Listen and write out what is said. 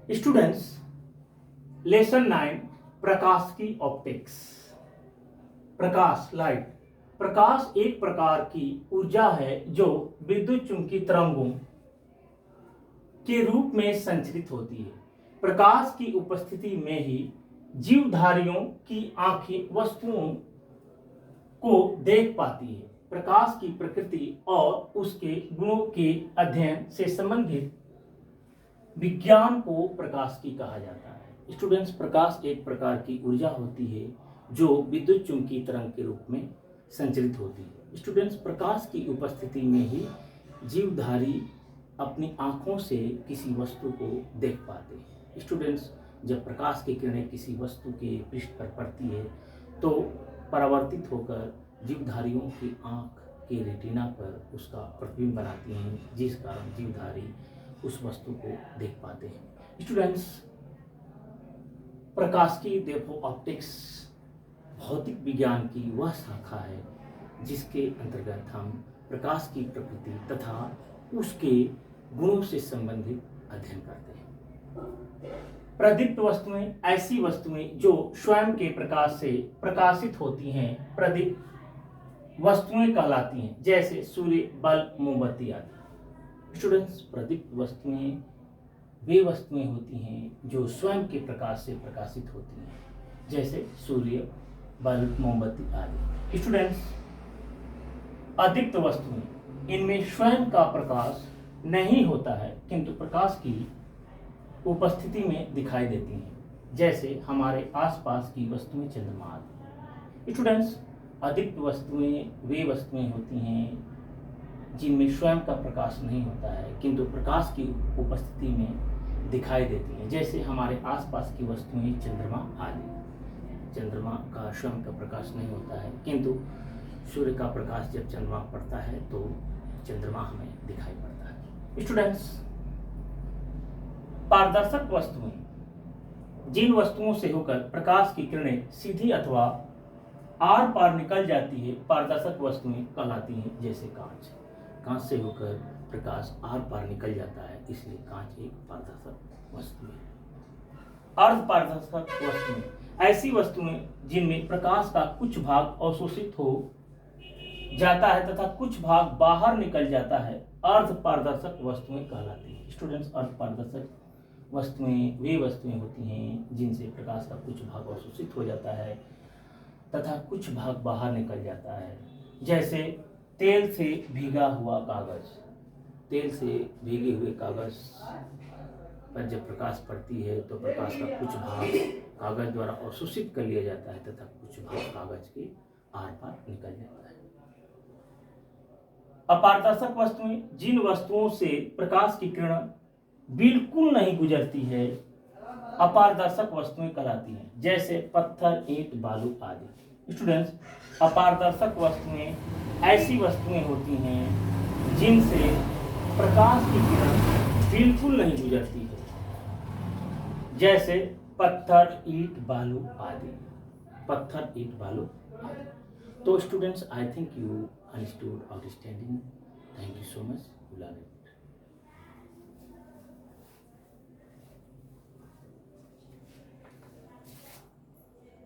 Students, lesson 9 प्रकाश की optics. प्रकाश, light. प्रकाश एक प्रकार की ऊर्जा है जो विद्युत चुंबकीय तरंगों के रूप में संचरित होती है। प्रकाश की उपस्थिति में ही जीवधारियों की आंखें वस्तुओं को देख पाती है। प्रकाश की प्रकृति और उसके गुणों के अध्ययन से संबंधित विज्ञान को प्रकाश की कहा जाता है। स्टूडेंट्स, प्रकाश एक प्रकार की ऊर्जा होती है जो विद्युत चुंबकीय तरंग के रूप में संचरित होती है। स्टूडेंट्स, प्रकाश की उपस्थिति में ही जीवधारी अपनी आंखों से किसी वस्तु को देख पाते हैं। स्टूडेंट्स, जब प्रकाश की किरणें किसी वस्तु के पृष्ठ पर पड़ती है तो परावर्तित होकर जीवधारियों की आंख के रेटिना पर उसका प्रतिबिंब बनाती हैं, जिस कारण जीवधारी उस वस्तु को देख पाते हैं। स्टूडेंट्स, प्रकाश की देखो ऑप्टिक्स भौतिक विज्ञान की वह शाखा है जिसके अंतर्गत हम प्रकाश की प्रकृति तथा उसके गुणों से संबंधित अध्ययन करते हैं। प्रदीप्त वस्तुएं ऐसी वस्तुएं जो स्वयं के प्रकाश से प्रकाशित होती हैं प्रदीप्त वस्तुएं कहलाती हैं, जैसे सूर्य, बल्ब, मोमबत्ती आदि। स्टूडेंट्स, प्रदीप्त वस्तुएं वे वस्तुएं होती हैं जो स्वयं के प्रकाश से प्रकाशित होती हैं, जैसे सूर्य, बल्ब, मोमबत्ती आदि। स्टूडेंट्स, अदीप्त वस्तुएं, इनमें स्वयं का प्रकाश नहीं होता है किंतु प्रकाश की उपस्थिति में दिखाई देती हैं, जैसे हमारे आसपास की वस्तुएं, चंद्रमा आदि। स्टूडेंट्स, अदीप्त वस्तुएं वे वस्तुएं होती हैं जिनमें स्वयं का प्रकाश नहीं होता है किंतु प्रकाश की उपस्थिति में दिखाई देती हैं, जैसे हमारे आसपास की वस्तुएं, चंद्रमा आदि। चंद्रमा का स्वयं का प्रकाश नहीं होता है किंतु सूर्य का प्रकाश जब चंद्रमा पड़ता है तो चंद्रमा हमें दिखाई पड़ता है। स्टूडेंट्स, पारदर्शक वस्तुएं, जिन वस्तुओं से होकर प्रकाश की किरणें सीधी अथवा आर पार निकल जाती है, पारदर्शक वस्तुएं कहलाती हैं, जैसे कांच। कांच से होकर प्रकाश आर पार निकल जाता है, इसलिए कांच एक पारदर्शक वस्तु है। अर्धपारदर्शक वस्तुएं ऐसी वस्तुएं जिनमें प्रकाश का कुछ भाग अवशोषित हो जाता है तथा कुछ भाग बाहर निकल जाता है, अर्धपारदर्शक वस्तुएं कहलाती हैं। स्टूडेंट्स, अर्धपारदर्शक वस्तुएं वे वस्तुएं होती हैं जिनसे प्रकाश का कुछ भाग अवशोषित हो जाता है तथा कुछ भाग बाहर निकल जाता है, जैसे तेल से भीगा हुआ कागज। तेल से भीगे हुए कागज पर जब प्रकाश पड़ती है तो प्रकाश का कुछ भाग कागज द्वारा अवशोषित कर लिया जाता है तथा कुछ भाग कागज के आर पार निकल जाता है। अपारदर्शक वस्तुएं, जिन वस्तुओं से प्रकाश की किरण बिल्कुल नहीं गुजरती है, अपारदर्शक वस्तुएं कहलाती हैं, जैसे पत्थर, ईंट, बालू आदि। स्टूडेंट्स, अपारदर्शक वस्तुएं ऐसी वस्तुएं होती हैं जिनसे प्रकाश की किरण बिल्कुल नहीं गुजरती है, जैसे पत्थर, ईंट, बालू आदि। पत्थर, ईंट, बालू आदि। तो students, I think you understood, understanding. Thank you so much.